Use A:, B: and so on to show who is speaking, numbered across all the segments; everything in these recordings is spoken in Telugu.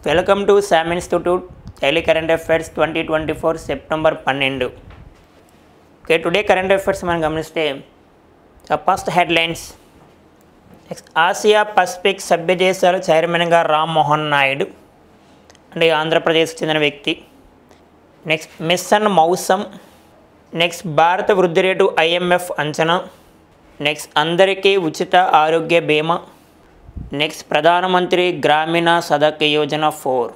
A: Welcome to Sam institute daily current affairs 2024 September 12. Okay, today current affairs మనం గమనిస్తే ఫస్ట్ హెడ్లైన్స్. ఆసియా పసిఫిక్ సభ్య దేశాల చైర్మన్గా రామ్మోహన్ నాయుడు అంటే ఆంధ్రప్రదేశ్కి చెందిన వ్యక్తి. Next machine మౌసం. నెక్స్ట్ భారత వృద్ధి రేటు IMF అంచనా. నెక్స్ట్ అందరికీ ఉచిత ఆరోగ్య బీమా. నెక్స్ట్ ప్రధానమంత్రి గ్రామీణ సడక్ యోజన 4.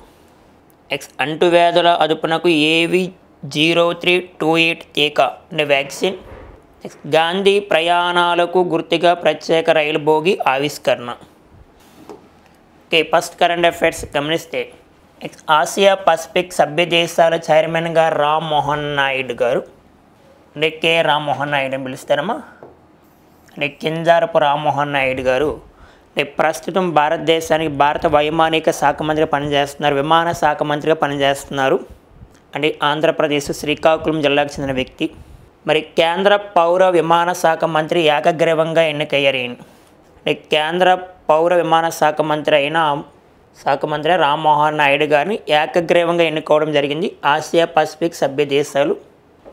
A: నెక్స్ట్ అంటువ్యాధుల అదుపునకు AV0328 టీకా అంటే వ్యాక్సిన్. నెక్స్ట్ గాంధీ ప్రయాణాలకు గుర్తుగా ప్రత్యేక రైలు బోగి ఆవిష్కరణ. ఓకే, ఫస్ట్ కరెంట్ అఫైర్స్ గమనిస్తే నెక్స్ట్ ఆసియా పసిఫిక్ సభ్య దేశాల చైర్మన్గా రామ్మోహన్ నాయుడు గారు అంటే కె రామ్మోహన్ నాయుడు అని పిలుస్తారమ్మా. అంటే కింజారపు రామ్మోహన్ నాయుడు గారు ప్రస్తుతం భారతదేశానికి భారత వైమానిక శాఖ మంత్రిగా పనిచేస్తున్నారు, విమాన శాఖ మంత్రిగా పనిచేస్తున్నారు. అంటే ఆంధ్రప్రదేశ్ శ్రీకాకుళం జిల్లాకు చెందిన వ్యక్తి. మరి కేంద్ర పౌర విమాన శాఖ మంత్రి ఏకగ్రీవంగా ఎన్నికయ్యారు. అంటే కేంద్ర పౌర విమాన శాఖ మంత్రి రామ్మోహన్ నాయుడు గారిని ఏకగ్రీవంగా ఎన్నుకోవడం జరిగింది ఆసియా పసిఫిక్ సభ్య దేశాలు.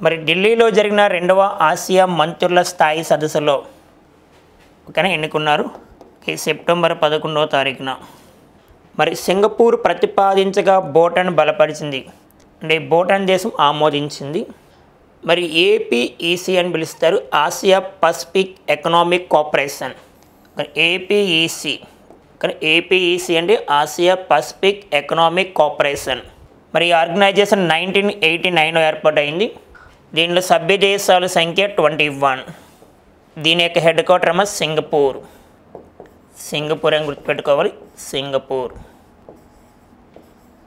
A: మరి ఢిల్లీలో జరిగిన 2వ ఆసియా మంత్రుల స్థాయి సదస్సులో ఎన్నుకున్నారు సెప్టెంబర్ 11వ తారీఖున. మరి సింగపూర్ ప్రతిపాదించగా భూటాన్ బలపరిచింది, అంటే భూటాన్ దేశం ఆమోదించింది. మరి APEC అని పిలుస్తారు, Asia Pacific economic cooperation. APEC కానీ APEC అంటే ఆసియా పసిఫిక్ ఎకనామిక్ కోఆపరేషన్. మరి ఈ ఆర్గనైజేషన్ 1989లో ఏర్పాటైంది. దీనిలో సభ్య దేశాల సంఖ్య 21. దీని యొక్క హెడ్ క్వార్టర్ సింగపూర్ అని గుర్తుపెట్టుకోవాలి.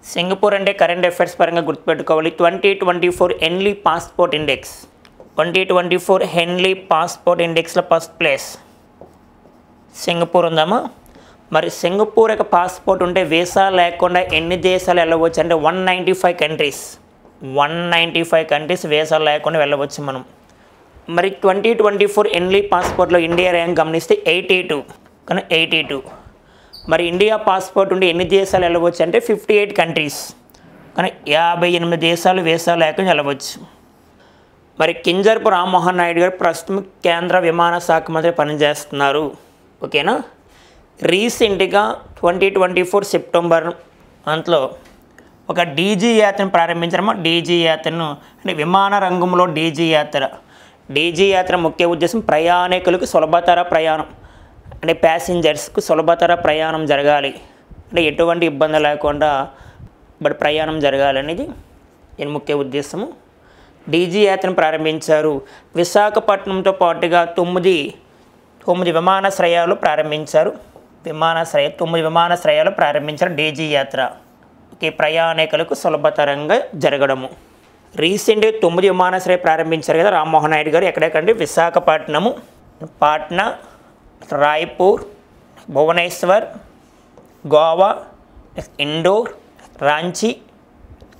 A: సింగపూర్ అంటే కరెంట్ అఫైర్స్ పరంగా గుర్తుపెట్టుకోవాలి. 2024 Henley passport index 2024 Henley passport ఇండెక్స్లో ఫస్ట్ ప్లేస్ సింగపూర్ ఉందమ్మా. మరి సింగపూర్ యొక్క పాస్పోర్ట్ ఉంటే వీసా లేకుండా ఎన్ని దేశాలు వెళ్ళవచ్చు అంటే 195 కంట్రీస్ వీసా లేకుండా వెళ్ళవచ్చు మనం. మరి 2024 హెన్లీ పాస్పోర్ట్లో ఇండియా ర్యాంక్ గమనిస్తే 82. మరి ఇండియా పాస్పోర్ట్ ఉంటే ఎన్ని దేశాలు వెళ్ళవచ్చు అంటే 58 కంట్రీస్, కానీ 58 దేశాలు వీసా లేకుండా వెళ్ళవచ్చు. మరి కింజరపు రామ్మోహన్ నాయుడు గారు ప్రస్తుతం కేంద్ర విమాన శాఖ మంత్రి పనిచేస్తున్నారు. ఓకేనా. రీసెంట్గా 2024 సెప్టెంబర్ మంత్లో ఒక డీజీ యాత్రను ప్రారంభించారమ్మా. డీజీ యాత్రను అంటే విమాన రంగంలో డీజీ యాత్ర ముఖ్య ఉద్దేశం ప్రయాణికులకు సులభతర ప్రయాణం అంటే ప్యాసింజర్స్కు సులభతర ప్రయాణం జరగాలి, అంటే ఎటువంటి ఇబ్బంది లేకుండా ప్రయాణం జరగాలనేది దీని ముఖ్య ఉద్దేశము. డీజీ యాత్రను ప్రారంభించారు. విశాఖపట్నంతో పాటుగా 9 విమానాశ్రయాలు ప్రారంభించారు. 9 విమానాశ్రయాలు ప్రారంభించారు డీజీ యాత్ర. ప్రయాణికులకు సులభతరంగా జరగడము. రీసెంట్గా 9 విమానాశ్రయాలు ప్రారంభించారు కదా రామ్మోహన్ నాయుడు గారు. ఎక్కడెక్కడంటే విశాఖపట్నము, పాట్నా, రాయ్పూర్, భువనేశ్వర్, గోవా, ఇండోర్, రాంచీ,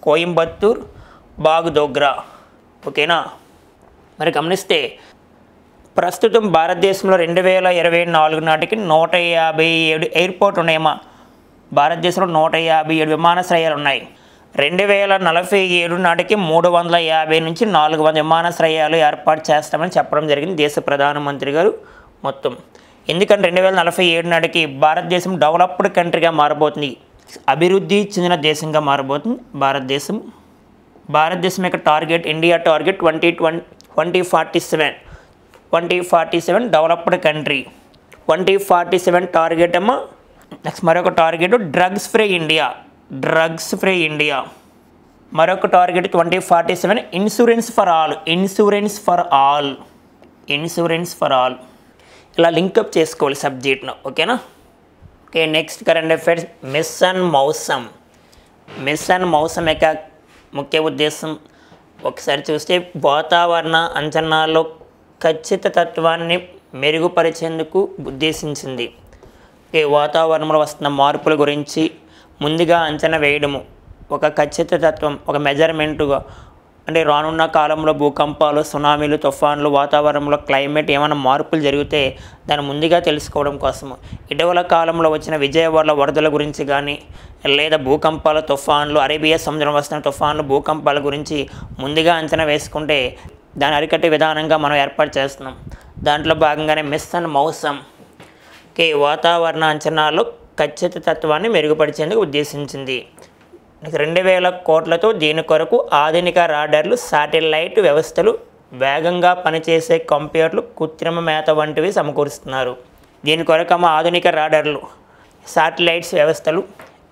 A: కోయంబత్తూర్, బాగ్డోగ్రా. ఓకేనా. మరి గమనిస్తే ప్రస్తుతం భారతదేశంలో 2024 నాటికి 157 ఎయిర్పోర్ట్ ఉన్నాయమ్మా. భారతదేశంలో 157 విమానాశ్రయాలు ఉన్నాయి. 2047 నాటికి 350 నుంచి 400 విమానాశ్రయాలు ఏర్పాటు చేస్తామని చెప్పడం జరిగింది దేశ ప్రధానమంత్రి గారు. మొత్తం ఎందుకంటే 2047 నాటికి భారతదేశం డెవలప్డ్ కంట్రీగా మారబోతుంది, అభివృద్ధి చెందిన దేశంగా మారబోతుంది భారతదేశం యొక్క target, India target 2047 developed country. 2047 target అమ్మా. నెక్స్ట్ మరొక టార్గెట్ డ్రగ్స్ ఫ్రీ ఇండియా. మరొక టార్గెట్ 2047 ఇన్సూరెన్స్ ఫర్ ఆల్. ఇలా లింకప్ చేసుకోవాలి సబ్జెక్ట్ను. ఓకేనా. Okay, next current affairs. Mission Mausam యొక్క ముఖ్య ఉద్దేశం ఒకసారి చూస్తే వాతావరణ అంచనాల్లో ఖచ్చితత్వాన్ని మెరుగుపరిచేందుకు ఉద్దేశించింది. వాతావరణంలో వస్తున్న మార్పుల గురించి ముందుగా అంచనా వేయడము, ఒక ఖచ్చితత్వం, ఒక మెజర్మెంటుగా అంటే రానున్న కాలంలో భూకంపాలు, సునామీలు, తుఫాన్లు, వాతావరణంలో క్లైమేట్ ఏమైనా మార్పులు జరిగితే దాన్ని ముందుగా తెలుసుకోవడం కోసము. ఇటీవల కాలంలో వచ్చిన విజయవాడలో వరదల గురించి కానీ, లేదా భూకంపాలు, తుఫాన్లు, అరేబియా సముద్రం వస్తున్న తుఫాన్లు, భూకంపాల గురించి ముందుగా అంచనా వేసుకుంటే దాన్ని అరికట్టే విధానంగా మనం ఏర్పాటు చేస్తున్నాం. దాంట్లో భాగంగానే మిషన్ మౌసమ్ వాతావరణ అంచనాలు ఖచ్చితత్వాన్ని మెరుగుపరిచేందుకు ఉద్దేశించింది. 2000 కోట్లతో దీని కొరకు ఆధునిక రాడార్లు, శాటిలైట్ వ్యవస్థలు, వేగంగా పనిచేసే కంప్యూటర్లు, కృత్రిమ మేత వంటివి సమకూరుస్తున్నారు. దీని కొరకు ఆధునిక రాడార్లు, శాటిలైట్స్ వ్యవస్థలు,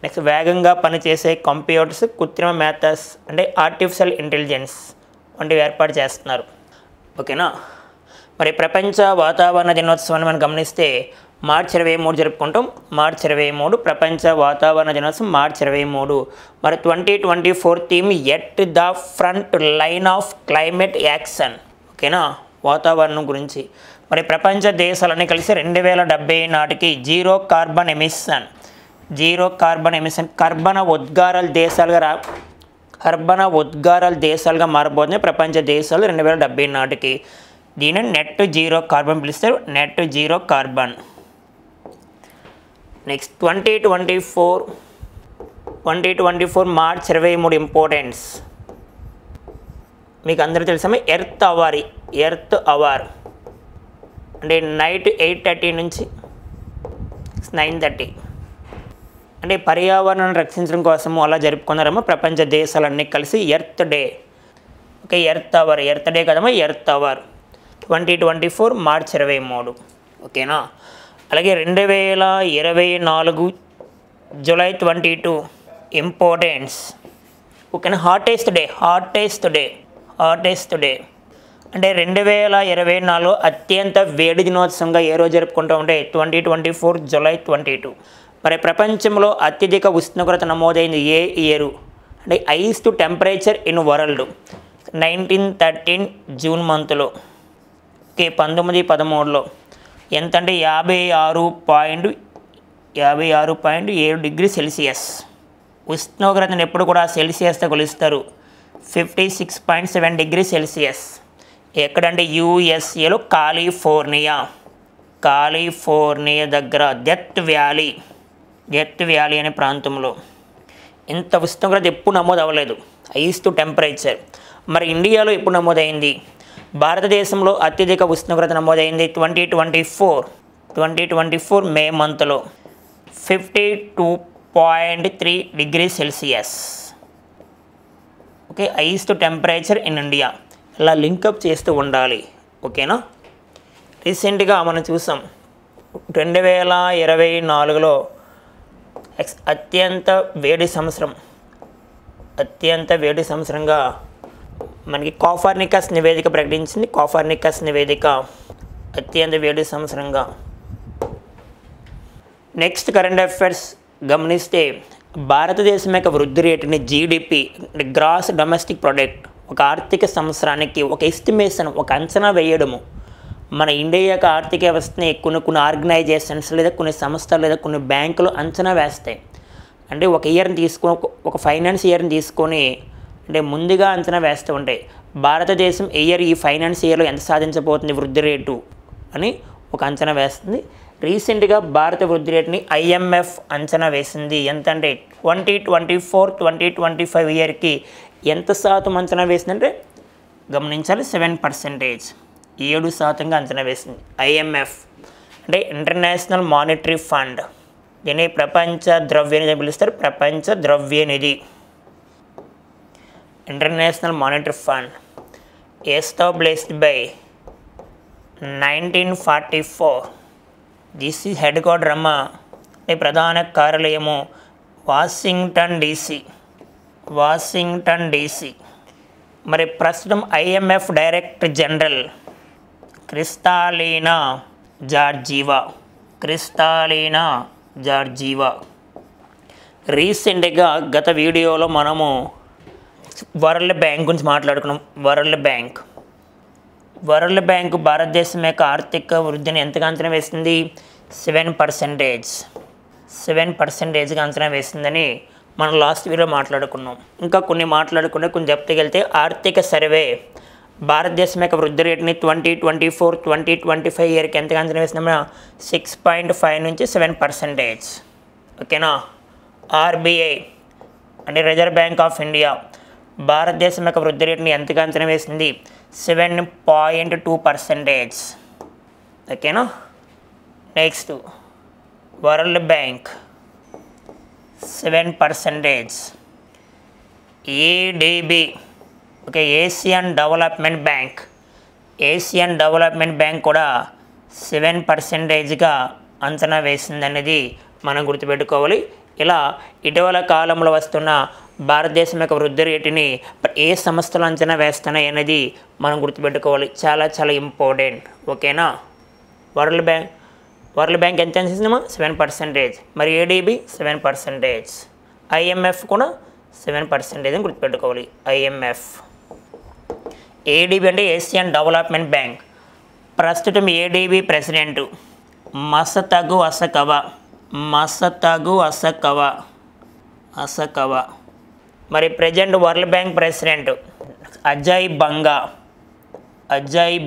A: నెక్స్ట్ వేగంగా పనిచేసే కంప్యూటర్స్, కృత్రిమ మేతస్ అంటే ఆర్టిఫిషియల్ ఇంటెలిజెన్స్ వంటివి ఏర్పాటు చేస్తున్నారు. ఓకేనా. మరి ప్రపంచ వాతావరణ దినోత్సవాన్ని మనం గమనిస్తే మార్చి 23 జరుపుకుంటాం. మార్చి 23 ప్రపంచ వాతావరణ దినోత్సవం మార్చి 23. మరి 2024 theme at the front line of climate action. ఓకేనా, వాతావరణం గురించి. మరి ప్రపంచ దేశాలన్నీ కలిసి 2070 నాటికి జీరో కార్బన్ ఎమిషన్ కర్బన ఉద్గారాల దేశాలుగా మారబోతున్నాయి ప్రపంచ దేశాలు 2070 నాటికి. దీన్ని నెట్ జీరో కార్బన్ పిలుస్తారు, net zero carbon. Next 2024 March 23 importance మీకు అందరూ తెలుసా. ఎర్త్ అవర్ అంటే నైట్ 8:30 నుంచి 9:30 అంటే పర్యావరణాన్ని రక్షించడం కోసము అలా జరుపుకున్నారమ్మా ప్రపంచ దేశాలన్నీ కలిసి earth day. Okay, earth day కదమ్మా, ఎర్త్ అవర్ 2024 మార్చ్ 23. ఓకేనా. అలాగే 2024 జూలై 22 ఇంపార్టెన్స్. ఓకేనా. హాటెస్ట్ డే అంటే 2024 అత్యంత వేడి దినోత్సవంగా ఏ రోజు జరుపుకుంటూ ఉంటే 2024 జూలై 22. మరి ప్రపంచంలో అత్యధిక ఉష్ణోగ్రత నమోదైంది ఏ ఇయరు అంటే highest temperature in world 1913 June మంత్లో. ఓకే, 1913లో ఎంత అంటే 56.7 డిగ్రీ సెల్సియస్. ఉష్ణోగ్రతను ఎప్పుడు కూడా సెల్సియస్తో కొలుస్తారు. 56.7 డిగ్రీ సెల్సియస్. ఎక్కడంటే యూఎస్ఏలో కాలిఫోర్నియా దగ్గర డెత్ వ్యాలీ అనే ప్రాంతంలో. ఇంత ఉష్ణోగ్రత ఎప్పుడు నమోదు అవ్వలేదు, హైయెస్ట్ టెంపరేచర్. మరి ఇండియాలో ఎప్పుడు నమోదైంది? భారతదేశంలో అత్యధిక ఉష్ణోగ్రత నమోదైంది 2024 మే మంత్లో 52.3 degree Celsius. Okay, highest temperature in India. ఇలా లింకప్ చేస్తూ ఉండాలి. ఓకేనా. రీసెంట్గా మనం చూసాం 2024లో అత్యంత వేడి సంవత్సరంగా మనకి కోపర్నికస్ నివేదిక ప్రకటించింది. అత్యంత వేడి సంవత్సరంగా. నెక్స్ట్ కరెంట్ అఫైర్స్ గమనిస్తే భారతదేశం యొక్క వృద్ధి రేటుని జీడిపి గ్రాస్ డొమెస్టిక్ ప్రొడక్ట్ ఒక ఆర్థిక సంవత్సరానికి ఒక ఎస్టిమేషన్, ఒక అంచనా వేయడము. మన ఇండియా యొక్క ఆర్థిక వ్యవస్థని కొన్ని ఆర్గనైజేషన్స్ లేదా కొన్ని సంస్థలు లేదా కొన్ని బ్యాంకులు అంచనా వేస్తాయి. అంటే ఒక ఫైనాన్స్ ఇయర్ని తీసుకొని అంటే ముందుగా అంచనా వేస్తూ ఉంటాయి. భారతదేశం ఈ ఫైనాన్స్ ఇయర్లో ఎంత సాధించబోతుంది వృద్ధి రేటు అని ఒక అంచనా వేస్తుంది. రీసెంట్గా భారత వృద్ధి రేటుని IMF అంచనా వేసింది. ఎంత అంటే 2024-2025 ఇయర్కి ఎంత శాతం అంచనా వేసిందంటే గమనించాలి 7%, 7% అంచనా వేసింది IMF అంటే ఇంటర్నేషనల్ మానిటరీ ఫండ్. దీన్ని ప్రపంచ ద్రవ్యనిధి పిలుస్తారు, ప్రపంచ ద్రవ్యనిధి. International monetary fund established by 1944. This is head quarter అమ్మ. ప్రధాన కార్యాలయము వాషింగ్టన్ DC. మరి ప్రస్తుతం IMF డైరెక్టర్ జనరల్ క్రిస్టాలినా జార్జీవా. రీసెంట్గా గత వీడియోలో మనము వరల్డ్ బ్యాంక్ గురించి మాట్లాడుకున్నాం. వరల్డ్ బ్యాంక్ భారతదేశం యొక్క ఆర్థిక వృద్ధిని ఎంతగా అంచనా వేస్తుంది? 7%గా అంచనా వేసిందని మనం లాస్ట్ వీడియో మాట్లాడుకున్నాం. ఇంకా కొన్ని మాట్లాడుకుంటే కొంచెం చెప్తకెళ్తే ఆర్థిక సర్వే భారతదేశం యొక్క వృద్ధి రేటుని 2024-2025 ఇయర్కి ఎంతగా అంచనా వేసినామో 6.5 నుంచి 7%. ఓకేనా. ఆర్బీఐ అంటే రిజర్వ్ బ్యాంక్ ఆఫ్ ఇండియా భారతదేశం యొక్క వృద్ధి రేటుని ఎంతగా అంచనా వేసింది 7.2%. ఓకేనా. Next world bank 7%. ADB okay Asian development bank కూడా 7%గా అంచనా వేసిందనేది మనం గుర్తుపెట్టుకోవాలి. ఇలా ఇటీవల కాలంలో వస్తున్న భారతదేశం యొక్క వృద్ధి రేటుని ఏ సంస్థలు అంచనా వేస్తున్నాయి అనేది మనం గుర్తుపెట్టుకోవాలి. చాలా చాలా ఇంపార్టెంట్. ఓకేనా. వరల్డ్ బ్యాంక్ ఎంత చేసిందేమో 7%. మరి ఏడిబి 7%. ఐఎంఎఫ్ కూడా 7% అని గుర్తుపెట్టుకోవాలి. ఐఎంఎఫ్. ఏడిబి అంటే ఏషియన్ డెవలప్మెంట్ బ్యాంక్. ప్రస్తుతం ఏడిబి ప్రెసిడెంట్ మసతగు అసకవ. మరి present world bank president Ajay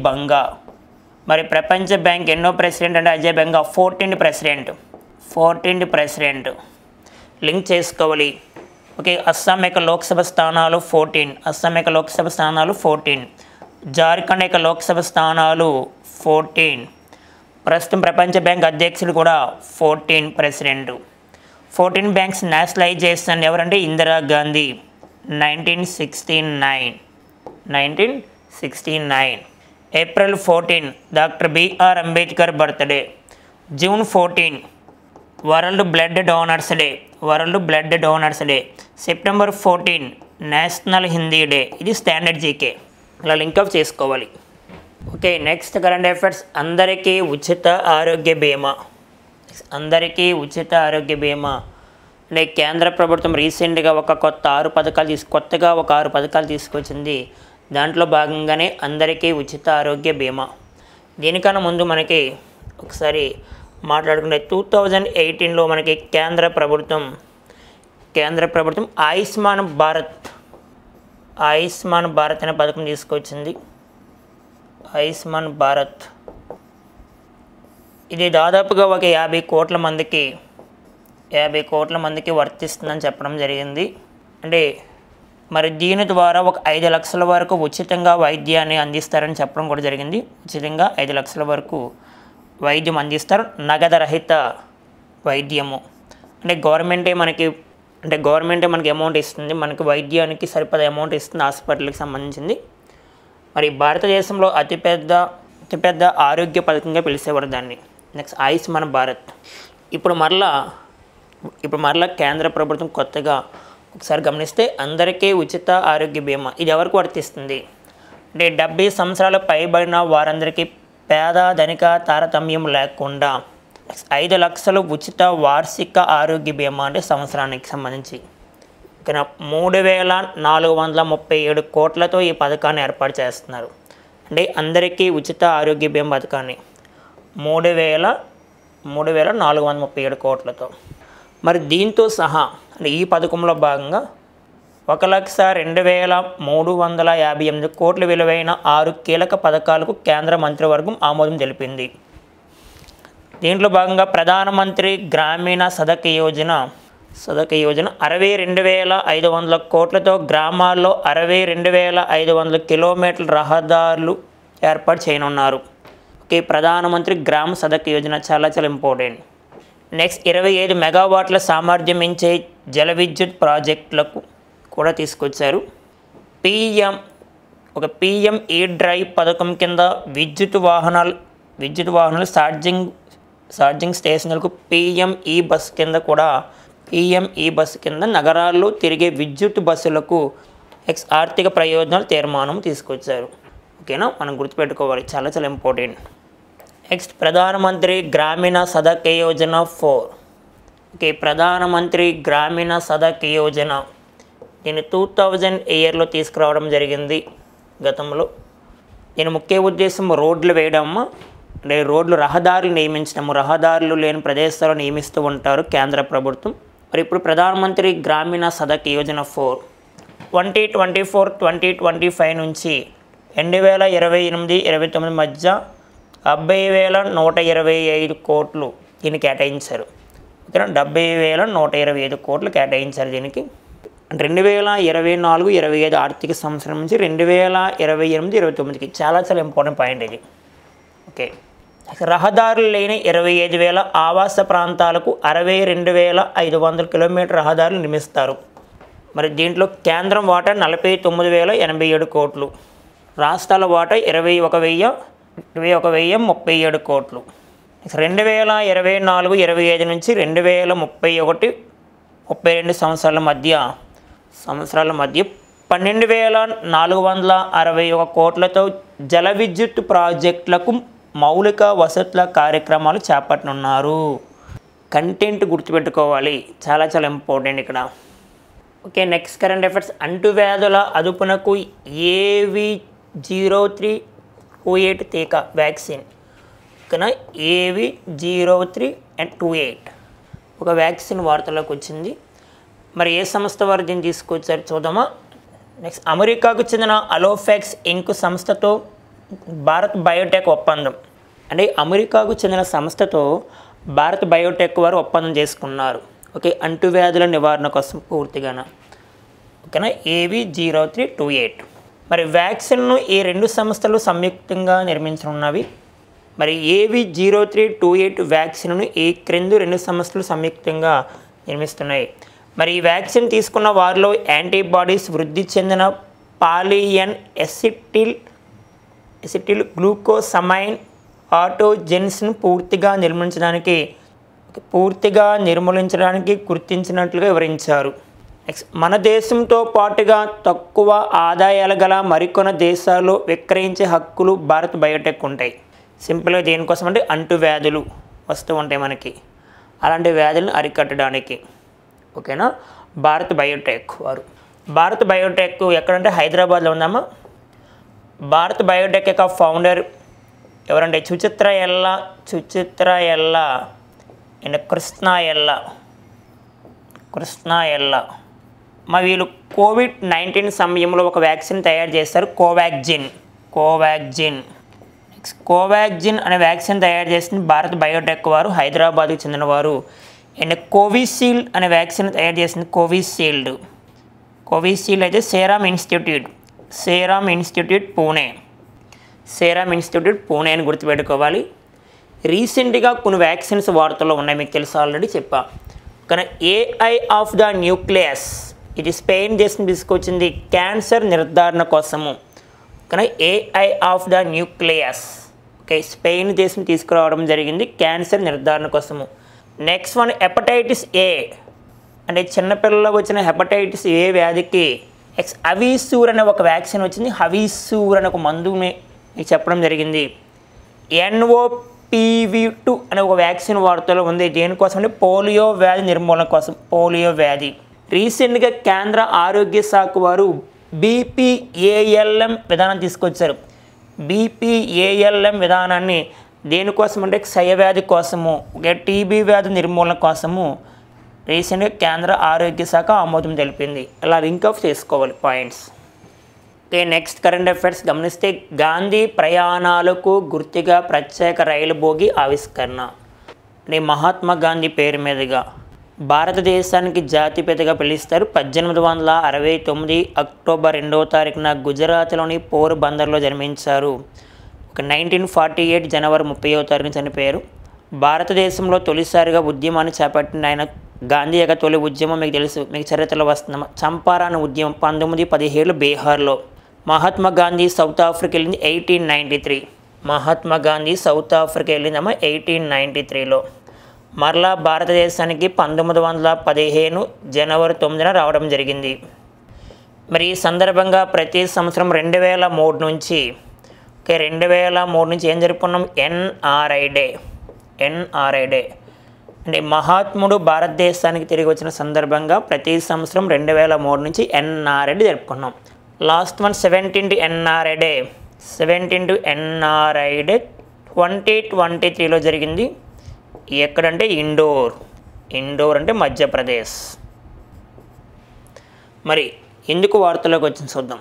A: Banga. మరి ప్రపంచ బ్యాంక్ ఎన్నో ప్రెసిడెంట్ అంటే Ajay Banga 14th president. Link చేసుకోవాలి. ఓకే. అస్సాం యొక్క లోక్సభ స్థానాలు 14. జార్ఖండ్ యొక్క లోక్సభ స్థానాలు 14. ప్రస్తుతం ప్రపంచ బ్యాంక్ అధ్యక్షుడు కూడా 14 ప్రెసిడెంట్. 14 బ్యాంక్స్ నేషనలైజ్ చేస్తాను ఎవరంటే Indira Gandhi 1969. April 14 doctor B R Ambedkar birthday. June 14 world blood donors day. September 14 national Hindi day. ఇది స్టాండర్డ్ జీకే. ఇలా లింకప్ చేసుకోవాలి. ఓకే. Next current affairs. అందరికీ ఉచిత ఆరోగ్య బీమా అంటే కేంద్ర ప్రభుత్వం రీసెంట్గా కొత్తగా ఒక 6 పథకాలు తీసుకొచ్చింది. దాంట్లో భాగంగానే అందరికీ ఉచిత ఆరోగ్య బీమా. దీనికన్నా ముందు మనకి ఒకసారి మాట్లాడుకుంటే 2018లో మనకి కేంద్ర ప్రభుత్వం ఆయుష్మాన్ భారత్ అనే పథకం తీసుకొచ్చింది. ఆయుష్మాన్ భారత్ ఇది దాదాపుగా ఒక 50 కోట్ల మందికి వర్తిస్తుందని చెప్పడం జరిగింది. అంటే మరి దీని ద్వారా ఒక 5 లక్షల వరకు ఉచితంగా వైద్యాన్ని అందిస్తారని చెప్పడం కూడా జరిగింది. ఉచితంగా 5 లక్షల వరకు వైద్యం అందిస్తారు. నగదరహిత వైద్యము అంటే గవర్నమెంటే మనకి అమౌంట్ ఇస్తుంది. మనకి వైద్యానికి సరిపడా అమౌంట్ ఇస్తుంది హాస్పిటల్కి సంబంధించింది. మరి భారతదేశంలో అతిపెద్ద ఆరోగ్య పథకంగా పిలిచేవారు దాన్ని. నెక్స్ట్ ఆయుష్మాన్ భారత్. ఇప్పుడు మరలా కేంద్ర ప్రభుత్వం కొత్తగా ఒకసారి గమనిస్తే అందరికీ ఉచిత ఆరోగ్య బీమా ఇది ఎవరికి వర్తిస్తుంది అంటే 70 సంవత్సరాల పైబడిన వారందరికీ పేద ధనిక తారతమ్యం లేకుండా 5 లక్షలు ఉచిత వార్షిక ఆరోగ్య బీమా అంటే సంవత్సరానికి సంబంధించి 3,437 కోట్లతో ఈ పథకాన్ని ఏర్పాటు చేస్తున్నారు. అంటే అందరికీ ఉచిత ఆరోగ్య బీమా పథకాన్ని 3,437 కోట్లతో. మరి దీంతో సహా అంటే ఈ పథకంలో భాగంగా 1,02,358 కోట్ల విలువైన 6 కీలక పథకాలకు కేంద్ర మంత్రివర్గం ఆమోదం తెలిపింది. దీంట్లో భాగంగా ప్రధానమంత్రి గ్రామీణ సడక్ యోజన 62,500 కోట్లతో గ్రామాల్లో 62,500 కిలోమీటర్ల రహదారులు ఏర్పాటు చేయనున్నారు. ఓకే. ప్రధానమంత్రి గ్రామ సడక్ యోజన చాలా ఇంపార్టెంట్. నెక్స్ట్ 25 మెగావాట్ల సామర్థ్యం ఇచ్చే జల విద్యుత్ ప్రాజెక్టులకు కూడా తీసుకొచ్చారు. పిఎం ఈ డ్రైవ్ పథకం కింద విద్యుత్ వాహనాలు ఛార్జింగ్ స్టేషన్లకు పిఎం ఈ బస్ కింద నగరాల్లో తిరిగే విద్యుత్ బస్సులకు ఆర్థిక ప్రయోజనాలు తీర్మానం తీసుకొచ్చారు. ఓకేనా. మనం గుర్తుపెట్టుకోవాలి. చాలా ఇంపార్టెంట్. నెక్స్ట్ ప్రధానమంత్రి గ్రామీణ సడక్ యోజన 4. ఓకే. ప్రధానమంత్రి గ్రామీణ సడక్ యోజన దీన్ని 2000 ఇయర్లో తీసుకురావడం జరిగింది గతంలో. దీని ముఖ్య ఉద్దేశం రోడ్లు వేయడము అంటే రహదారులు నియమించడము. రహదారులు లేని ప్రదేశాల్లో నియమిస్తూ ఉంటారు కేంద్ర ప్రభుత్వం. మరి ఇప్పుడు ప్రధానమంత్రి గ్రామీణ సడక్ యోజన 2024-2025 నుంచి 2028-29 మధ్య 70,125 కోట్లు దీన్ని కేటాయించారు. ఓకేనా, 70,125 కోట్లు కేటాయించారు దీనికి. 2024-25 ఆర్థిక సంవత్సరం నుంచి 2028-29కి చాలా ఇంపార్టెంట్ పాయింట్ ఇది. ఓకే, రహదారులు లేని 25,000 ఆవాస ప్రాంతాలకు 62,500 కిలోమీటర్ రహదారులు నిర్మిస్తారు. మరి దీంట్లో కేంద్రం వాటా 49,087 కోట్లు, రాష్ట్రాల వాటా 21,037 కోట్లు. 2024-25 నుంచి 2031-32 సంవత్సరాల మధ్య 12,461 కోట్లతో జల విద్యుత్ ప్రాజెక్టులకు మౌలిక వసతుల కార్యక్రమాలు చేపట్టనున్నారు. కంటెంట్ గుర్తుపెట్టుకోవాలి, చాలా ఇంపార్టెంట్ ఇక్కడ. Okay, next current affairs. అంటువ్యాధుల అదుపునకు AV0328 టీకా వ్యాక్సిన్. ఓకేనా, AV0328 ఒక వ్యాక్సిన్ వార్తలోకి వచ్చింది. మరి ఏ సంస్థ వారు దీన్ని తీసుకొచ్చారు చూద్దామా. నెక్స్ట్, అమెరికాకు చెందిన అలోఫాక్స్ ఇంక్ సంస్థతో భారత్ బయోటెక్ ఒప్పందం. అంటే అమెరికాకు చెందిన సంస్థతో భారత్ బయోటెక్ వారు ఒప్పందం చేసుకున్నారు. ఓకే, అంటువ్యాధుల నివారణ కోసం పూర్తిగాన. ఓకేనా, AV0328. మరి వ్యాక్సిన్ను ఈ రెండు సంస్థలు సంయుక్తంగా నిర్మించనున్నవి. మరి AV0328 వ్యాక్సిన్ను ఈ క్రింది రెండు సంస్థలు సంయుక్తంగా నిర్మిస్తున్నాయి. మరి ఈ వ్యాక్సిన్ తీసుకున్న వారిలో యాంటీబాడీస్ వృద్ధి చెందిన పాలియన్ ఎసిటిల్ గ్లూకోసమైన్ ఆటోజెన్స్ను పూర్తిగా నిర్మూలించడానికి గుర్తించినట్లుగా వివరించారు. నెక్స్ట్, మన దేశంతో పాటుగా తక్కువ ఆదాయాలు గల మరికొన్ని దేశాల్లో విక్రయించే హక్కులు భారత్ బయోటెక్ ఉంటాయి. సింపుల్గా దేనికోసం అంటే అంటువ్యాధులు వస్తూ ఉంటాయి మనకి, అలాంటి వ్యాధులను అరికట్టడానికి. ఓకేనా, భారత్ బయోటెక్ వారు. భారత్ బయోటెక్ ఎక్కడంటే హైదరాబాద్లో ఉందమ్మా. భారత్ బయోటెక్ యొక్క ఫౌండర్ ఎవరంటే సుచిత్ర ఎల్లా అండ్ కృష్ణ ఎల్లా. మరి వీళ్ళు COVID-19 సమయంలో ఒక వ్యాక్సిన్ తయారు చేస్తారు, కోవాక్జిన్ అనే వ్యాక్సిన్ తయారు చేసింది భారత్ బయోటెక్ వారు, హైదరాబాద్కు చెందినవారు. అండ్ కోవిషీల్డ్ అనే వ్యాక్సిన్ తయారు చేసింది కోవిషీల్డ్ అయితే సేరమ్ ఇన్స్టిట్యూట్ పూణే అని గుర్తుపెట్టుకోవాలి. రీసెంట్గా కొన్ని వ్యాక్సిన్స్ వార్తల్లో ఉన్నాయి, మీకు తెలుసు, ఆల్రెడీ చెప్పా. కానీ AI ఆఫ్ ద న్యూక్లియస్, ఇది స్పెయిన్ దేశం తీసుకొచ్చింది క్యాన్సర్ నిర్ధారణ కోసము. కానీ AI of the nucleus, okay, Spain దేశం తీసుకురావడం జరిగింది క్యాన్సర్ నిర్ధారణ కోసము. నెక్స్ట్ వన్ హెపటైటిస్ A, అంటే చిన్నపిల్లలకు వచ్చిన హెపటైటిస్ A వ్యాధికి హవీసూర్ అనే ఒక వ్యాక్సిన్ వచ్చింది. హవీసూర్ అనే ఒక మందు మీకు చెప్పడం జరిగింది. NOPV2 అనే ఒక వ్యాక్సిన్ వార్తలో ఉంది. దేనికోసం అంటే పోలియో వ్యాధి నిర్మూలన కోసం. రీసెంట్గా కేంద్ర ఆరోగ్య శాఖ వారు BPALM విధానం తీసుకొచ్చారు. BPALM విధానాన్ని దేనికోసం అంటే క్షయవ్యాధి కోసము, TB వ్యాధి నిర్మూలన కోసము రీసెంట్గా కేంద్ర ఆరోగ్య శాఖ ఆమోదం తెలిపింది. అలా లింక్ ఆఫ్ చేసుకోవాలి points. Okay, next current affairs గమనిస్తే గాంధీ ప్రయాణాలకు గుర్తుగా ప్రత్యేక రైలు బోగి ఆవిష్కరణ. అంటే మహాత్మా గాంధీ పేరు మీదుగా భారతదేశానికి జాతిపితగా పిలుస్తారు. 1869 అక్టోబర్ 2వ తారీఖున గుజరాత్లోని పోర్బందర్లో జన్మించారు. 1948 జనవరి 30వ తారీఖున చనిపోయారు. భారతదేశంలో తొలిసారిగా ఉద్యమాన్ని చేపట్టిన ఆయన. గాంధీ యొక్క తొలి ఉద్యమం మీకు తెలుసు, మీకు చరిత్రలో వస్తున్నాం, చంపారన్ ఉద్యమం 1917 బీహార్లో. మహాత్మా గాంధీ సౌత్ ఆఫ్రికా వెళ్ళింది 1893లో. మరలా భారతదేశానికి 1915 జనవరి 9న రావడం జరిగింది. మరి ఈ సందర్భంగా ప్రతి సంవత్సరం 2003 నుంచి ఏం జరుపుకున్నాం? NRI day. అంటే మహాత్ముడు భారతదేశానికి తిరిగి వచ్చిన సందర్భంగా ప్రతి సంవత్సరం 2003 నుంచి NRI డే జరుపుకున్నాం. Last one 17th NRI day 2023లో జరిగింది. ఎక్కడంటే ఇండోర్. ఇండోర్ అంటే మధ్యప్రదేశ్. మరి ఎందుకు వార్తలోకి వచ్చింది చూద్దాం.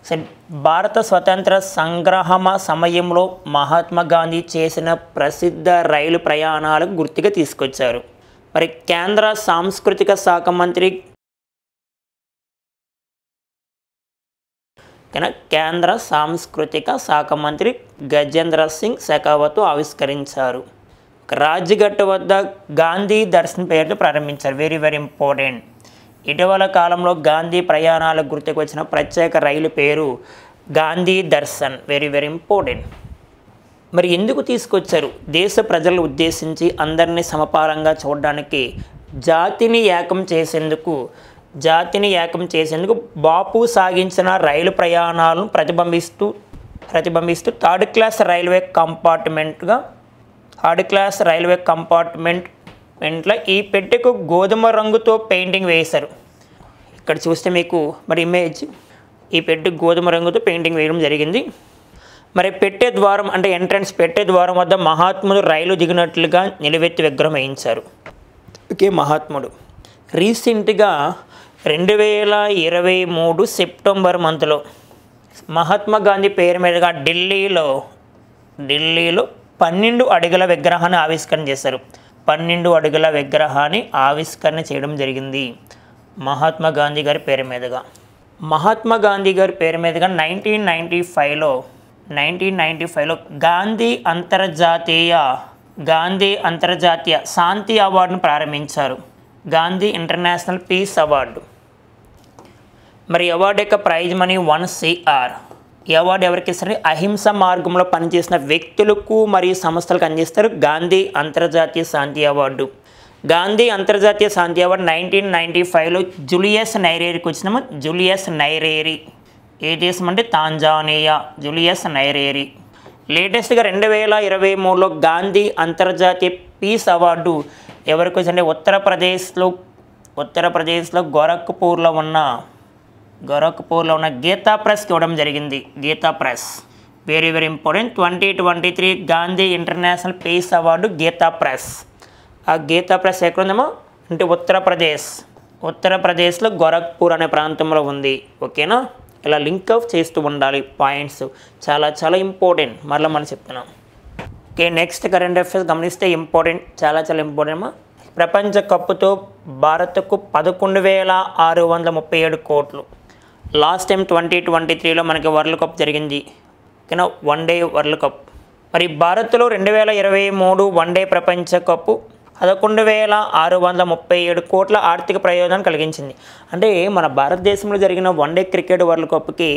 A: సరే, భారత స్వతంత్ర సంగ్రామ సమయంలో మహాత్మా గాంధీ చేసిన ప్రసిద్ధ రైలు ప్రయాణాలకు గుర్తుగా తీసుకొచ్చారు. మరి కేంద్ర సాంస్కృతిక శాఖ మంత్రి కేంద్ర సాంస్కృతిక శాఖ మంత్రి గజేంద్ర సింగ్ షెకావత్ ఆవిష్కరించారు. రాజ్ఘాట్ వద్ద గాంధీ దర్శన్ పేరుతో ప్రారంభించారు. Very very important. ఇటీవల కాలంలో గాంధీ ప్రయాణాలకు గుర్తుకు వచ్చిన ప్రత్యేక రైలు పేరు Gandhi Darshan. Very very important. మరి ఎందుకు తీసుకొచ్చారు? దేశ ప్రజలను ఉద్దేశించి అందరినీ సమపాలంగా చూడడానికి జాతిని ఏకం చేసేందుకు బాపు సాగించిన రైలు ప్రయాణాలను ప్రతిబింబిస్తూ థర్డ్ క్లాస్ రైల్వే కంపార్ట్మెంట్లో ఈ పెట్టెకు గోధుమ రంగుతో పెయింటింగ్ వేశారు. ఇక్కడ చూస్తే మీకు మరి ఇమేజ్, ఈ పెట్టెకు గోధుమ రంగుతో పెయింటింగ్ వేయడం జరిగింది. మరి పెట్టె ద్వారం అంటే ఎంట్రన్స్ పెట్టె ద్వారం వద్ద మహాత్ముడు రైలు దిగినట్లుగా నిలువెత్తి విగ్రహం వేయించారు. ఓకే, మహాత్ముడు రీసెంట్గా 2023 సెప్టెంబర్ మంత్లో మహాత్మా గాంధీ పేరు మీదుగా ఢిల్లీలో 12 అడుగుల విగ్రహాన్ని ఆవిష్కరణ చేశారు. 12 అడుగుల విగ్రహాన్ని ఆవిష్కరణ చేయడం జరిగింది మహాత్మా గాంధీ గారి పేరు మీదుగా. మహాత్మా గాంధీ గారి పేరు మీదుగా 1995లో గాంధీ అంతర్జాతీయ శాంతి అవార్డును ప్రారంభించారు. Gandhi international peace award. మరి అవార్డు యొక్క ప్రైజ్ మనీ 1 CR. ఈ అవార్డు ఎవరికి ఇస్తారు? అహింస మార్గంలో పనిచేసిన వ్యక్తులకు మరియు సంస్థలకు అందిస్తారు. గాంధీ అంతర్జాతీయ శాంతి అవార్డు. గాంధీ అంతర్జాతీయ శాంతి అవార్డు 1995లో జూలియస్ నైరేరీకి వచ్చినాము. జూలియస్ నైరేరీ ఏ దేశం అంటే తాంజానియా. జూలియస్ నైరేరీ. లేటెస్ట్గా 2023లో గాంధీ అంతర్జాతీయ పీస్ అవార్డు ఎవరికి వచ్చిందంటే ఉత్తరప్రదేశ్లో గోరఖ్పూర్లో ఉన్న గీతా ప్రెస్కి ఇవ్వడం జరిగింది. Gita press very very important. 2023 Gandhi international peace award Gita press. ఆ గీతా ప్రెస్ ఎక్కడుందేమో అంటే ఉత్తరప్రదేశ్లో గోరఖ్పూర్ అనే ప్రాంతంలో ఉంది. ఓకేనా? ఇలా లింక్ ఆఫ్ చేస్తూ ఉండాలి పాయింట్స్. చాలా చాలా ఇంపార్టెంట్. మరలా మనం చెప్తున్నాం. ఓకే, నెక్స్ట్ కరెంట్ అఫైర్స్ గమనిస్తే ఇంపార్టెంట్, చాలా చాలా ఇంపార్టెంట్ అమ్మా. ప్రపంచ కప్పుతో భారత్కు 11,637 కోట్లు. లాస్ట్ టైం 2023లో మనకి వరల్డ్ కప్ జరిగింది. ఓకేనా? One day world cup. మరి భారత్లో 2023 వన్ డే ప్రపంచ కప్పు 11,637 కోట్ల ఆర్థిక ప్రయోజనం కలిగించింది. అంటే మన భారతదేశంలో జరిగిన వన్ డే క్రికెట్ వరల్డ్ కప్కి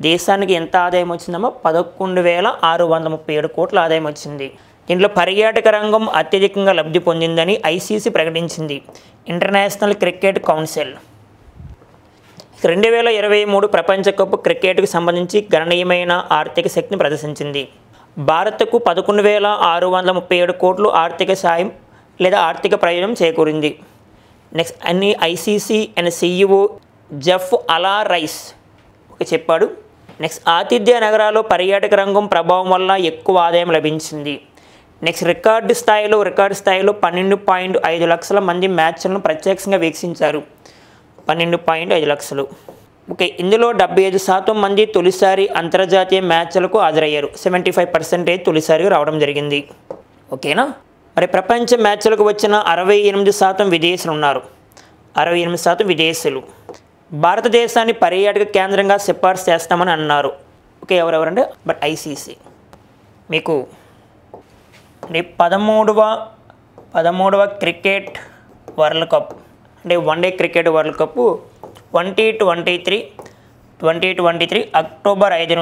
A: దేశానికి ఎంత ఆదాయం వచ్చిందమ్మా? 11,637 కోట్ల ఆదాయం వచ్చింది. దీంట్లో పర్యాటక రంగం అత్యధికంగా లబ్ధి పొందిందని ICC ప్రకటించింది. ఇంటర్నేషనల్ క్రికెట్ కౌన్సిల్ 2023 ప్రపంచ కప్ క్రికెట్కు సంబంధించి గణనీయమైన ఆర్థిక శక్తిని ప్రదర్శించింది. భారత్కు 11,637 కోట్లు ఆర్థిక సాయం లేదా ఆర్థిక ప్రయోజనం చేకూరింది. నెక్స్ట్ అన్ని ICC అండ్ CEO జెఫ్ అలా-రైస్ చెప్పాడు. నెక్స్ట్ ఆతిథ్య నగరాల్లో పర్యాటక రంగం ప్రభావం వల్ల ఎక్కువ ఆదాయం లభించింది. నెక్స్ట్ రికార్డు స్థాయిలో 12.5 లక్షల మంది మ్యాచ్లను ప్రత్యక్షంగా వీక్షించారు. 12.5 లక్షలు. ఓకే, ఇందులో 75% మంది తొలిసారి అంతర్జాతీయ మ్యాచ్లకు హాజరయ్యారు. 75% తొలిసారిగా రావడం జరిగింది. ఓకేనా? మరి ప్రపంచ మ్యాచ్లకు వచ్చిన 68% విదేశీయులు ఉన్నారు. 68% విదేశీయులు. భారతదేశాన్ని పర్యాటక కేంద్రంగా సిఫార్సు చేస్తామని అన్నారు. ఓకే, ఎవరెవరంటే ICC. మీకు 13వ క్రికెట్ వరల్డ్ కప్ అంటే one day cricket world cup 2023 October 5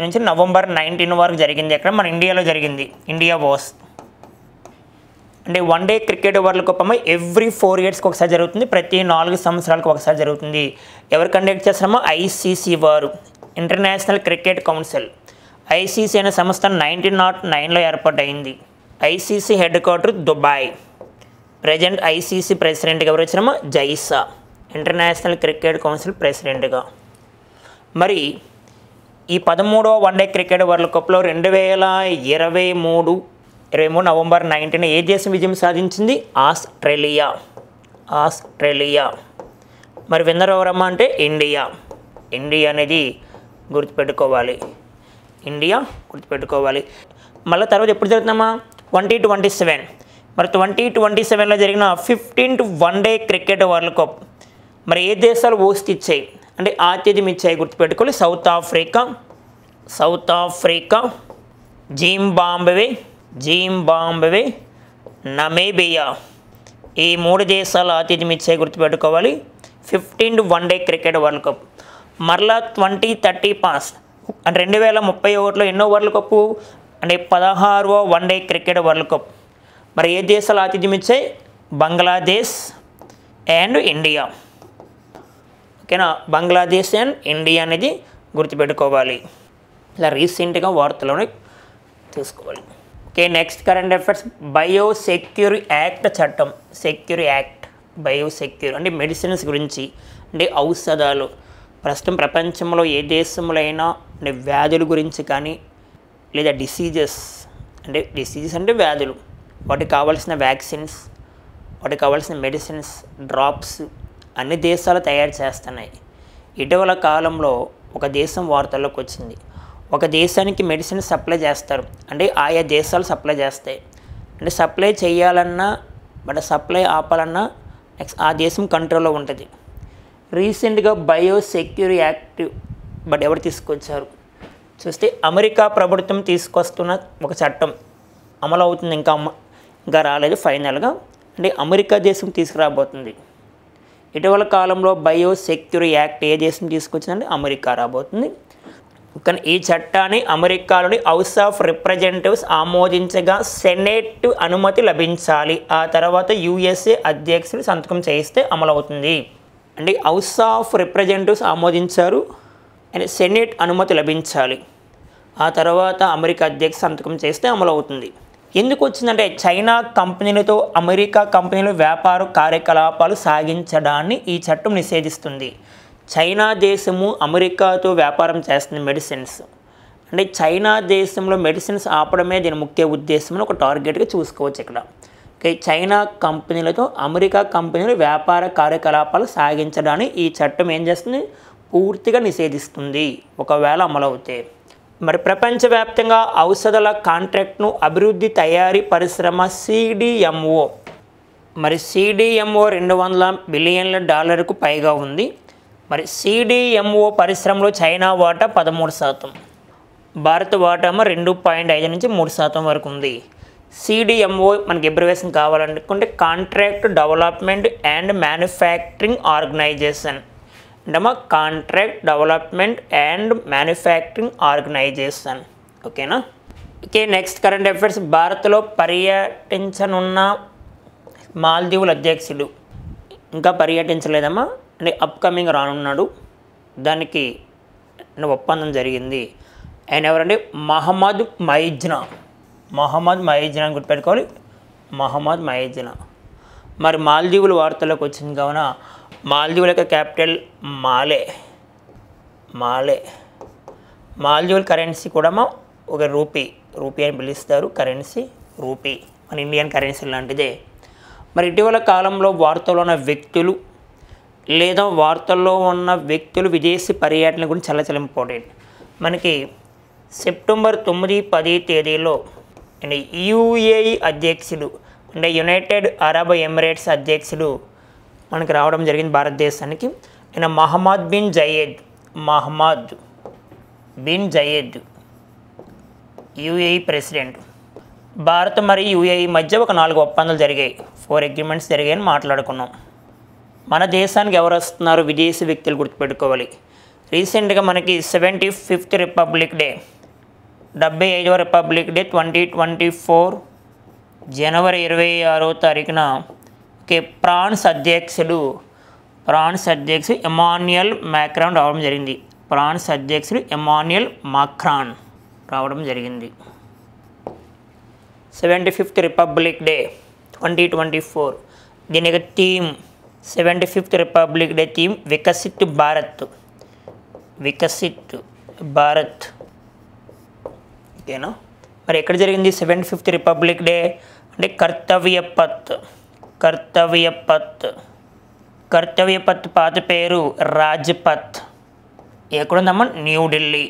A: నుంచి నవంబర్ 19 వరకు జరిగింది. అక్కడ మన ఇండియాలో జరిగింది. ఇండియా వాస్ అంటే one day cricket world cup అమ్మ ఎవ్రీ 4 ఇయర్స్కి ఒకసారి జరుగుతుంది. ప్రతి 4 సంవత్సరాలకు ఒకసారి జరుగుతుంది. ఎవరు కండక్ట్ చేస్తారమ్మా? ICC వారు, ఇంటర్నేషనల్ క్రికెట్ కౌన్సిల్. ICC అనే సంస్థ 1909లో ఏర్పాటైంది. ICC head quarter Dubai. Present ICC ప్రెసిడెంట్గా ఎవరు వచ్చారమ్మా? జైసా, ఇంటర్నేషనల్ క్రికెట్ కౌన్సిల్ ప్రెసిడెంట్గా. మరి ఈ 13వ వన్ డే క్రికెట్ వరల్డ్ కప్లో 2023 23 నవంబర్ 19 ఏ దేశం విజయం సాధించింది? ఆస్ట్రేలియా. మరి విన్నర్ ఎవరమ్మా అంటే ఇండియా అనేది గుర్తుపెట్టుకోవాలి. మళ్ళీ తర్వాత ఎప్పుడు జరుగుతుందమ్మా? 2027. మరి 2027లో జరిగిన 15th one day cricket world cup మరి ఏ దేశాలు హోస్ట్ ఇచ్చాయి అంటే ఆతిథ్యం ఇచ్చాయి? గుర్తుపెట్టుకోవాలి. సౌత్ ఆఫ్రికా, జింబాబ్వే, నమీబియా ఈ 3 దేశాలు ఆతిథ్యం ఇచ్చాయి. గుర్తుపెట్టుకోవాలి. 15th one day cricket world cup. మరలా 2030 పాస్ అంటే 2031లో ఎన్నో వరల్డ్ కప్ అంటే 16వ వన్డే క్రికెట్ వరల్డ్ కప్. మరి ఏ దేశాలు ఆతిథ్యం ఇచ్చాయి? Bangladesh and India. ఓకేనా? బంగ్లాదేశ్ అండ్ ఇండియా అనేది గుర్తుపెట్టుకోవాలి. ఇలా రీసెంట్గా వార్తలోనే తీసుకోవాలి. Okay, next current affairs. Biosecure act చట్టం. బయోసెక్యూర్ అంటే మెడిసిన్స్ గురించి, అంటే ఔషధాలు. ప్రస్తుతం ప్రపంచంలో ఏ దేశంలో అయినా అంటే వ్యాధుల గురించి కానీ లేదా డిసీజెస్ అంటే వ్యాధులు, వాటికి కావాల్సిన వ్యాక్సిన్స్, వాటికి కావాల్సిన మెడిసిన్స్, డ్రాప్స్ అన్ని దేశాలు తయారు చేస్తున్నాయి. ఇటీవల కాలంలో ఒక దేశం వార్తల్లోకి వచ్చింది. ఒక దేశానికి మెడిసిన్ సప్లై చేస్తారు, అంటే ఆయా దేశాలు సప్లై చేస్తాయి. అంటే సప్లై చేయాలన్నా సప్లై ఆపాలన్నా ఆ దేశం కంట్రోల్లో ఉంటుంది. రీసెంట్గా బయోసెక్యూర్ యాక్ట్ ఎవరు తీసుకొచ్చారు చూస్తే అమెరికా ప్రభుత్వం తీసుకొస్తున్న ఒక చట్టం అమలు అవుతుంది. ఇంకా రాలేదు ఫైనల్గా. అంటే అమెరికా దేశం తీసుకురాబోతుంది. ఇటీవల కాలంలో బయోసెక్యూర్ యాక్ట్ ఏ దేశం తీసుకొచ్చిందంటే అమెరికా రాబోతుంది. కానీ ఈ చట్టాన్ని అమెరికాలోని హౌస్ ఆఫ్ రిప్రజెంటేటివ్స్ ఆమోదించగా సెనేట్ అనుమతి లభించాలి. ఆ తర్వాత యుఎస్ఏ అధ్యక్షుడు సంతకం చేయిస్తే అమలవుతుంది. అంటే హౌస్ ఆఫ్ రిప్రజెంటేటివ్స్ ఆమోదించారు అండ్ సెనేట్ అనుమతి లభించాలి. ఆ తర్వాత అమెరికా అధ్యక్షుడు సంతకం చేస్తే అమలవుతుంది. ఎందుకు వచ్చిందంటే చైనా కంపెనీలతో అమెరికా కంపెనీలు వ్యాపార కార్యకలాపాలు సాగించడాన్ని ఈ చట్టం నిషేధిస్తుంది. చైనా దేశము అమెరికాతో వ్యాపారం చేస్తుంది మెడిసిన్స్. అంటే చైనా దేశంలో మెడిసిన్స్ ఆపడమే దీని ముఖ్య ఉద్దేశం అని ఒక టార్గెట్గా చూసుకోవచ్చు ఇక్కడ. చైనా కంపెనీలతో అమెరికా కంపెనీలు వ్యాపార కార్యకలాపాలు సాగించడాన్ని ఈ చట్టం ఏం చేస్తుంది? పూర్తిగా నిషేధిస్తుంది ఒకవేళ అమలవుతే. మరి ప్రపంచవ్యాప్తంగా ఔషధాల కాంట్రాక్ట్ను అభివృద్ధి తయారీ పరిశ్రమ CDMO. మరి CDMO $200 బిలియన్ల పైగా ఉంది. మరి CDMO పరిశ్రమలో చైనా వాటా 13%, భారత వాటా 2.5 నుంచి 3% వరకు ఉంది. CDMO మనకి అబ్రివేషన్ కావాలనుకుంటే contract development and manufacturing organisation. Contract development and manufacturing organisation. ఓకేనా? Okay, next current affairs. భారత్లో పర్యటించనున్న మాల్దీవుల అధ్యక్షుడు ఇంకా పర్యటించలేదమ్మా, అంటే అప్కమింగ్ రానున్నాడు. దానికి ఒప్పందం జరిగింది. ఆయన ఎవరంటే మహమ్మద్ మైజ్నా గుర్తుపెట్టుకోవాలి. మహమ్మద్ మైజ్నా. మరి మాల్దీవుల వార్తల్లోకి వచ్చింది కావున మాల్దీవుల యొక్క క్యాపిటల్ మాల్దీవుల కరెన్సీ కూడా ఒక రూపీ అని పిలుస్తారు. కరెన్సీ రూపీ మన ఇండియన్ కరెన్సీ లాంటిదే. మరి ఇటీవల కాలంలో వార్తల్లో ఉన్న వ్యక్తులు విదేశీ పర్యటన గురించి చాలా ఇంపార్టెంట్. మనకి సెప్టెంబర్ 9-10 తేదీలో UAE అధ్యక్షుడు అంటే యునైటెడ్ అరబ్ ఎమిరేట్స్ అధ్యక్షుడు మనకి రావడం జరిగింది భారతదేశానికి. ఆయన Mohammed bin Zayed UAE president. Bharat మరియు UAE మధ్య ఒక 4 ఒప్పందాలు జరిగాయి, 4 అగ్రిమెంట్స్ జరిగాయని మాట్లాడుకున్నాం. మన దేశానికి ఎవరు వస్తున్నారు? విదేశీ వ్యక్తులు గుర్తుపెట్టుకోవాలి. రీసెంట్గా మనకి 75th రిపబ్లిక్ డే 75వ రిపబ్లిక్ డే 2024 జనవరి 26వ తారీఖున ఫ్రాన్స్ అధ్యక్షుడు ఎమాన్యుయల్ మాక్రాన్ రావడం జరిగింది. 75th republic day 2024. దీని యొక్క theme 75th republic day theme Viksit Bharat. ఓకేనా? మరి ఎక్కడ జరిగింది 75th రిపబ్లిక్ డే అంటే కర్తవ్యపత్ పాత పేరు రాజ్పథ్. ఎక్కడుందమ్మా న్యూఢిల్లీ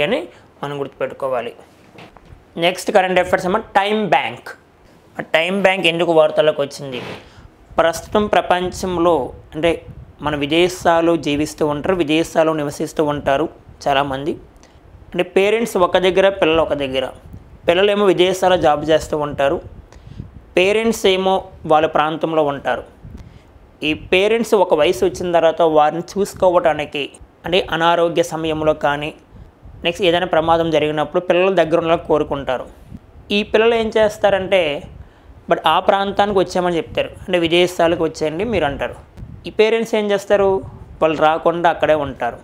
A: అని మనం గుర్తుపెట్టుకోవాలి. నెక్స్ట్ కరెంట్ అఫైర్స్ అమ్మా టైం బ్యాంక్ ఎందుకు వార్తల్లోకి వచ్చింది? ప్రస్తుతం ప్రపంచంలో అంటే మన విదేశాల్లో జీవిస్తూ ఉంటారు, విదేశాల్లో నివసిస్తూ ఉంటారు చాలామంది. అంటే పేరెంట్స్ ఒక దగ్గర, పిల్లలు ఒక దగ్గర. పిల్లలేమో విదేశాల్లో జాబ్ చేస్తూ ఉంటారు, పేరెంట్స్ ఏమో వాళ్ళ ప్రాంతంలో ఉంటారు. ఈ పేరెంట్స్ ఒక వయసు వచ్చిన తర్వాత వారిని చూసుకోవడానికి అంటే అనారోగ్య సమయంలో కానీ నెక్స్ట్ ఏదైనా ప్రమాదం జరిగినప్పుడు పిల్లల దగ్గర ఉండాలని కోరుకుంటారు. ఈ పిల్లలు ఏం చేస్తారంటే బట్ ఆ ప్రాంతానికి వచ్చామని చెప్తారు, అంటే విదేశాలకు వచ్చేయండి మీరు అంటారు. ఈ పేరెంట్స్ ఏం చేస్తారు, వాళ్ళు రాకుండా అక్కడే ఉంటారు.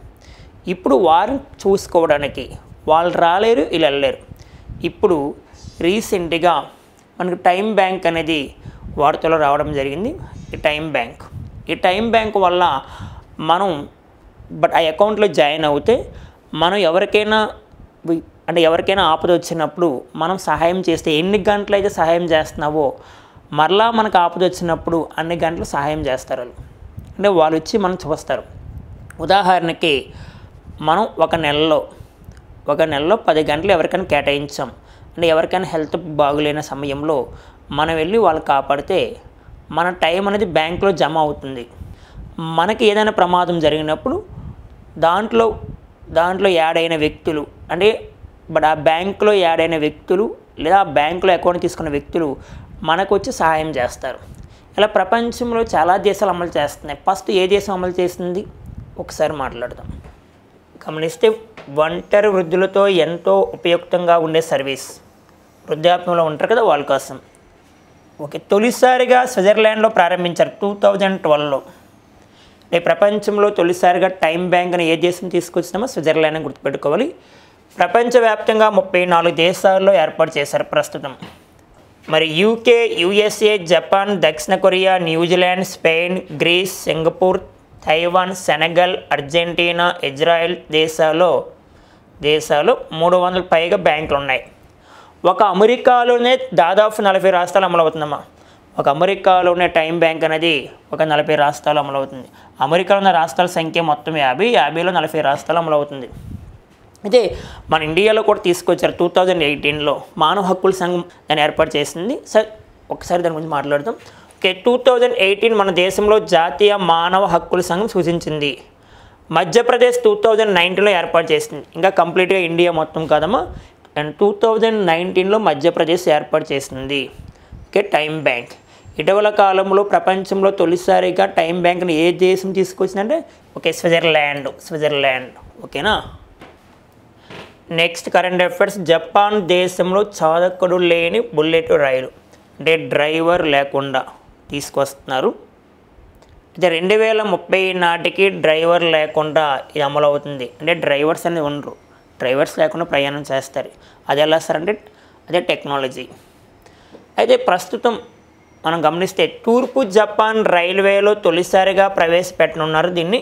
A: ఇప్పుడు వారిని చూసుకోవడానికి వాళ్ళు రాలేరు, వీళ్ళు వెళ్ళలేరు. ఇప్పుడు రీసెంట్గా మనకు టైం బ్యాంక్ అనేది వార్తలో రావడం జరిగింది. ఈ టైం బ్యాంక్ వల్ల మనం బట్ ఆ అకౌంట్లో జాయిన్ అవుతే మనం ఎవరికైనా ఆపద వచ్చినప్పుడు మనం సహాయం చేస్తే ఎన్ని గంటలు అయితే సహాయం చేస్తున్నావో మరలా మనకు ఆపద వచ్చినప్పుడు అన్ని గంటలు సహాయం చేస్తారు వాళ్ళు. అంటే వాళ్ళు వచ్చి మనం చూస్తారు. ఉదాహరణకి మనం ఒక నెలలో 10 గంటలు ఎవరికైనా కేటాయించాం అంటే ఎవరికైనా హెల్త్ బాగులేని సమయంలో మనం వెళ్ళి వాళ్ళు కాపాడితే మన టైం అనేది బ్యాంకులో జమ అవుతుంది. మనకి ఏదైనా ప్రమాదం జరిగినప్పుడు దాంట్లో యాడ్ అయిన వ్యక్తులు అంటే బట్ ఆ బ్యాంకులో యాడ్ అయిన వ్యక్తులు లేదా ఆ బ్యాంకులో అకౌంట్ తీసుకున్న వ్యక్తులు మనకు వచ్చి సహాయం చేస్తారు. ఇలా ప్రపంచంలో చాలా దేశాలు అమలు చేస్తున్నాయి. ఫస్ట్ ఏ దేశం అమలు చేస్తుంది ఒకసారి మాట్లాడదాం. గమనిస్తే ఒంటరి వృద్ధులతో ఎంతో ఉపయుక్తంగా ఉండే సర్వీస్, వృద్ధాప్యంలో ఉంటారు కదా వాళ్ళ కోసం. తొలిసారిగా స్విట్జర్లాండ్లో ప్రారంభించారు 2012లో. ప్రపంచంలో తొలిసారిగా టైం బ్యాంక్ అని ఏ దేశం తీసుకొచ్చినామో స్విట్జర్లాండ్ అని గుర్తుపెట్టుకోవాలి. ప్రపంచవ్యాప్తంగా 34 దేశాల్లో ఏర్పాటు చేశారు ప్రస్తుతం. మరి యూకే, యుఎస్ఏ, జపాన్, దక్షిణ Korea, New Zealand, Spain, Greece, Singapore, Taiwan, Senegal, Argentina, Israel దేశాలు 300 పైగా బ్యాంకులు ఉన్నాయి. ఒక అమెరికాలోనే దాదాపు 40 రాష్ట్రాలు అమలవుతుందమ్మా. ఒక అమెరికాలోనే టైం బ్యాంక్ అనేది ఒక 40 రాష్ట్రాలు అమలవుతుంది. అమెరికాలో ఉన్న రాష్ట్రాల సంఖ్య మొత్తం 50లో 40 రాష్ట్రాలు అమలవుతుంది. అయితే మన ఇండియాలో కూడా తీసుకొచ్చారు 2018లో మానవ హక్కుల సంఘం దాన్ని ఏర్పాటు చేసింది. ఒకసారి దాని గురించి మాట్లాడదాం. 2018 మన దేశంలో జాతీయ మానవ హక్కుల సంఘం సూచించింది. మధ్యప్రదేశ్ 2019లో ఏర్పాటు చేసింది. ఇంకా కంప్లీట్గా ఇండియా మొత్తం కాదమ్మా. అండ్ 2019లో మధ్యప్రదేశ్ ఏర్పాటు చేసింది టైం బ్యాంక్. ఇటీవల కాలంలో ప్రపంచంలో తొలిసారిగా టైం బ్యాంక్ని ఏ దేశం తీసుకొచ్చిందంటే స్విట్జర్లాండ్. ఓకేనా. Next current affairs. జపాన్ దేశంలో చాలకుడు లేని బుల్లెట్ రైలు అంటే డ్రైవర్ లేకుండా తీసుకొస్తున్నారు. అయితే 2030 నాటికి డ్రైవర్ లేకుండా ఇది అమలవుతుంది. అంటే డ్రైవర్స్ అనేది ఉండరు, డ్రైవర్స్ లేకుండా ప్రయాణం చేస్తారు. అది ఎలా సార్ అంటే అదే టెక్నాలజీ. అయితే ప్రస్తుతం మనం గమనిస్తే తూర్పు జపాన్ రైల్వేలో తొలిసారిగా ప్రవేశపెట్టనున్నారు దీన్ని.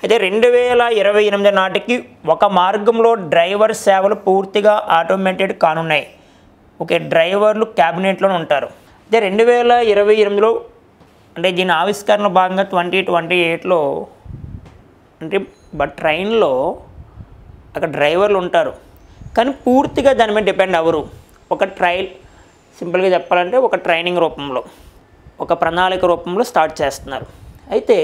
A: అయితే 2028 నాటికి ఒక మార్గంలో డ్రైవర్ సేవలు పూర్తిగా ఆటోమేటెడ్ కానున్నాయి. డ్రైవర్లు క్యాబినెట్లోనే ఉంటారు. అయితే 2028లో అంటే దీని ఆవిష్కరణ భాగంగా 2028లో అంటే ట్రైన్లో అక్కడ డ్రైవర్లు ఉంటారు కానీ పూర్తిగా దాని మీద డిపెండ్ అవ్వరు. సింపుల్గా చెప్పాలంటే ఒక ట్రైనింగ్ రూపంలో, ఒక ప్రణాళిక రూపంలో స్టార్ట్ చేస్తున్నారు. అయితే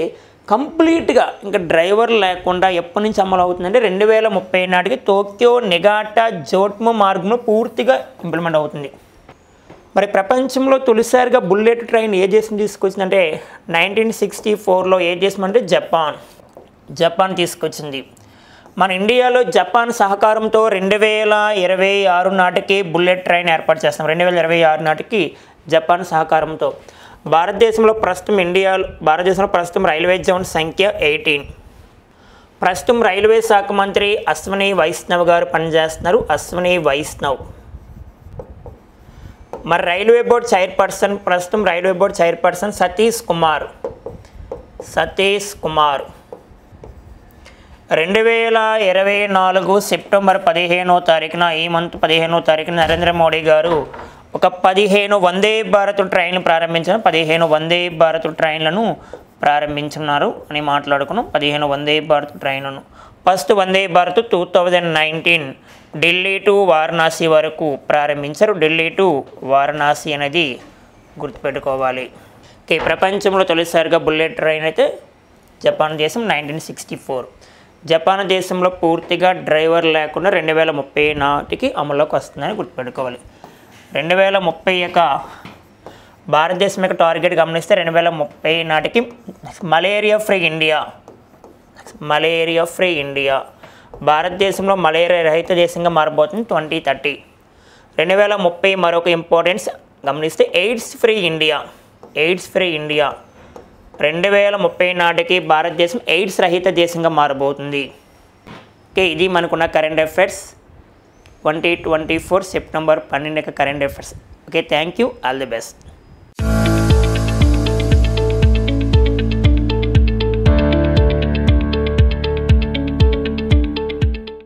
A: కంప్లీట్గా ఇంకా డ్రైవర్ లేకుండా ఎప్పటి నుంచి అమలు అవుతుందంటే 2030 నాటికి టోక్యో నిగాటా జోట్ము మార్గంలో పూర్తిగా ఇంప్లిమెంట్ అవుతుంది. మరి ప్రపంచంలో తొలిసారిగా బుల్లెట్ ట్రైన్ ఏ దేశం తీసుకొచ్చిందంటే 1964లో ఏ దేశం అంటే జపాన్ తీసుకొచ్చింది. మన ఇండియాలో జపాన్ సహకారంతో 2026 నాటికి బుల్లెట్ ట్రైన్ ఏర్పాటు చేస్తాం. 2026 నాటికి జపాన్ సహకారంతో. భారతదేశంలో ప్రస్తుతం రైల్వే జోన్ సంఖ్య 18. ప్రస్తుతం రైల్వే శాఖ మంత్రి అశ్విని వైష్ణవ్ గారు పనిచేస్తున్నారు. మరి railway board chairperson Satish Kumar. 2024 September 15వ తారీఖున ఈ మంత్ 15వ తారీఖున నరేంద్ర మోడీ గారు ఒక 15 వందే భారత్ ట్రైన్లు ప్రారంభించారు. 15 వందే భారత్ ట్రైన్లను ప్రారంభించున్నారు అని మాట్లాడుకున్నాం. 15 వందే భారత్ ట్రైన్లను ఫస్ట్ వందే భారత్ 2019 ఢిల్లీ టు వారణాసి వరకు ప్రారంభించారు. ఢిల్లీ టు వారణాసి అనేది గుర్తుపెట్టుకోవాలి. ఓకే, ప్రపంచంలో తొలిసారిగా బుల్లెట్ ట్రైన్ అయితే జపాన్ దేశం 1964. జపాన్ దేశంలో పూర్తిగా డ్రైవర్ లేకుండా 2030 నాటికి అమల్లోకి వస్తుందని గుర్తుపెట్టుకోవాలి. 2030 యొక్క భారతదేశం యొక్క టార్గెట్ గమనిస్తే 2030 నాటికి మలేరియా ఫ్రీ ఇండియా భారతదేశంలో మలేరియా రహిత దేశంగా మారబోతుంది 2030. 2030 మరొక ఇంపార్టెన్స్ గమనిస్తే ఎయిడ్స్ ఫ్రీ ఇండియా 2030 నాటికి భారతదేశం ఎయిడ్స్ రహిత దేశంగా మారబోతుంది. ఓకే, ఇది మనకున్న కరెంట్ అఫైర్స్ 2024 సెప్టెంబర్ 12 యొక్క current affairs. Okay, thank you, all the best.